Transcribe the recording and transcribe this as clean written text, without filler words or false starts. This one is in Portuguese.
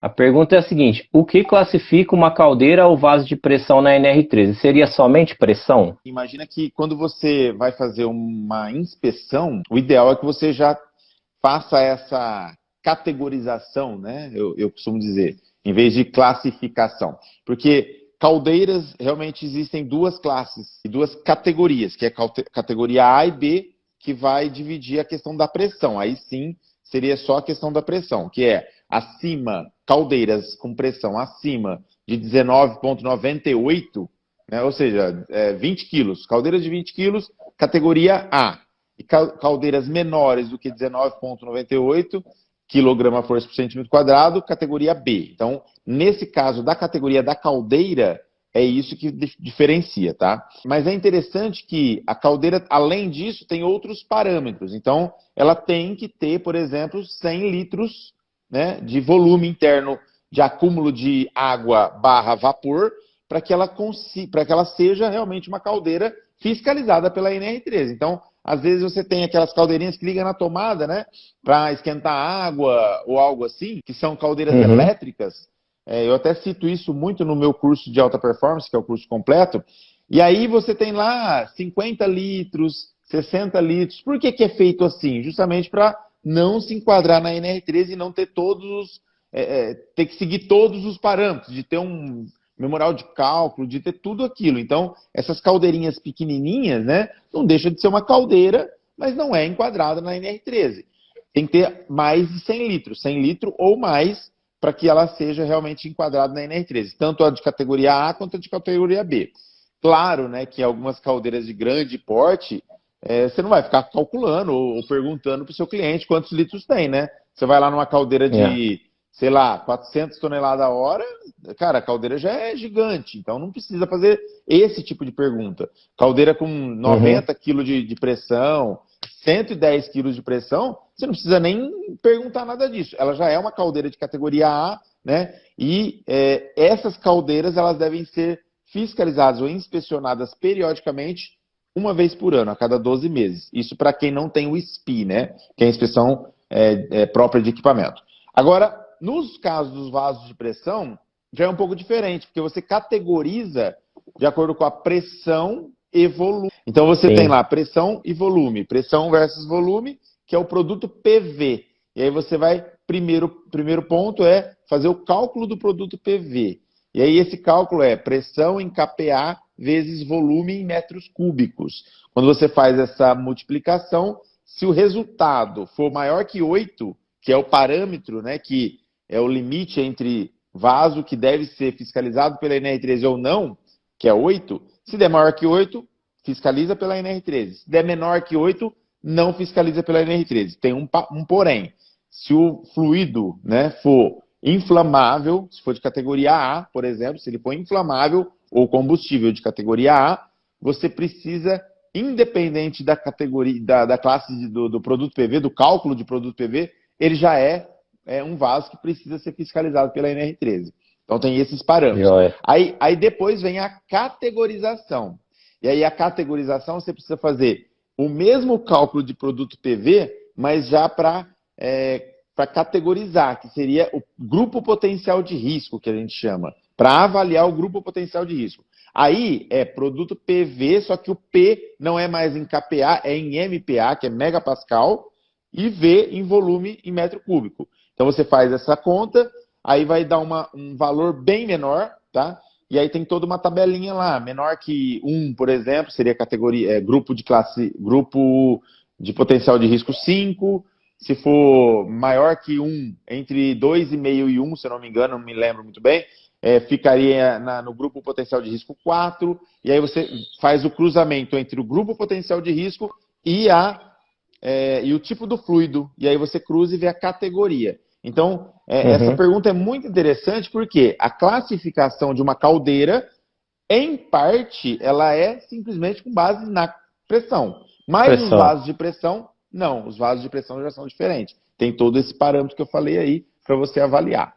A pergunta é a seguinte: o que classifica uma caldeira ou vaso de pressão na NR13? Seria somente pressão? Imagina que quando você vai fazer uma inspeção, o ideal é que você já faça essa categorização, né? Eu costumo dizer, em vez de classificação. Porque caldeiras realmente existem duas classes e duas categorias, que é categoria A e B, que vai dividir a questão da pressão. Aí sim seria só a questão da pressão, que é acima, caldeiras com pressão acima de 19,98, né? Ou seja, 20 quilos, caldeiras de 20 quilos, categoria A. E caldeiras menores do que 19,98 quilograma força por centímetro quadrado, categoria B. Então, nesse caso da categoria da caldeira, é isso que diferencia, tá? Mas é interessante que a caldeira, além disso, tem outros parâmetros. Então, ela tem que ter, por exemplo, 100 litros, né, de volume interno de acúmulo de água barra vapor, para que ela seja realmente uma caldeira fiscalizada pela NR13. Então, às vezes você tem aquelas caldeirinhas que ligam na tomada, né, para esquentar água ou algo assim, que são caldeiras elétricas. Eu até cito isso muito no meu curso de alta performance, que é o curso completo. E aí você tem lá 50 litros, 60 litros. Por que é feito assim? Justamente para não se enquadrar na NR13 e não ter ter que seguir todos os parâmetros, de ter um memorial de cálculo, de ter tudo aquilo. Então, essas caldeirinhas pequenininhas, né, não deixa de ser uma caldeira, mas não é enquadrada na NR13. Tem que ter mais de 100 litros ou mais, para que ela seja realmente enquadrada na NR13, tanto a de categoria A quanto a de categoria B. Claro, né, que algumas caldeiras de grande porte, você não vai ficar calculando ou perguntando para o seu cliente quantos litros tem, né? Você vai lá numa caldeira de, sei lá, 400 toneladas a hora, cara, a caldeira já é gigante, então não precisa fazer esse tipo de pergunta. Caldeira com 90 kg de pressão, 110 quilos de pressão, você não precisa nem perguntar nada disso. Ela já é uma caldeira de categoria A, né? E essas caldeiras, elas devem ser fiscalizadas ou inspecionadas periodicamente, uma vez por ano, a cada 12 meses. Isso para quem não tem o SPI, né? Que é a inspeção própria de equipamento. Agora, nos casos dos vasos de pressão, já é um pouco diferente, porque você categoriza de acordo com a pressão e volume. Então você tem lá pressão e volume, pressão versus volume, que é o produto PV. E aí você vai, primeiro ponto é fazer o cálculo do produto PV. E aí esse cálculo é pressão em kPa vezes volume em metros cúbicos. Quando você faz essa multiplicação, se o resultado for maior que 8, que é o parâmetro, né, que é o limite entre vaso que deve ser fiscalizado pela NR13 ou não, que é 8, se der maior que 8, fiscaliza pela NR13. Se der menor que 8, não fiscaliza pela NR13. Tem um porém. Se o fluido, né, for inflamável, se for de categoria A, por exemplo, se ele for inflamável ou combustível de categoria A, você precisa, independente da categoria, da classe do produto PV, do cálculo de produto PV, ele já é um vaso que precisa ser fiscalizado pela NR13. Então tem esses parâmetros. Aí depois vem a categorização. E aí a categorização você precisa fazer o mesmo cálculo de produto PV, mas já para categorizar, que seria o grupo potencial de risco, que a gente chama, para avaliar o grupo potencial de risco. Aí é produto PV, só que o P não é mais em kPa, é em MPa, que é megapascal, e V em volume em metro cúbico. Então você faz essa conta, aí vai dar um valor bem menor, tá? E aí tem toda uma tabelinha lá, menor que 1, por exemplo, seria categoria, grupo de potencial de risco 5. Se for maior que 1, entre 2,5 e 1, se eu não me engano, não me lembro muito bem, ficaria no grupo potencial de risco 4, e aí você faz o cruzamento entre o grupo potencial de risco e o tipo do fluido, e aí você cruza e vê a categoria. Então, essa pergunta é muito interessante porque a classificação de uma caldeira, em parte, ela é simplesmente com base na pressão. Mas os vasos de pressão, não. Os vasos de pressão já são diferentes. Tem todo esse parâmetro que eu falei aí para você avaliar.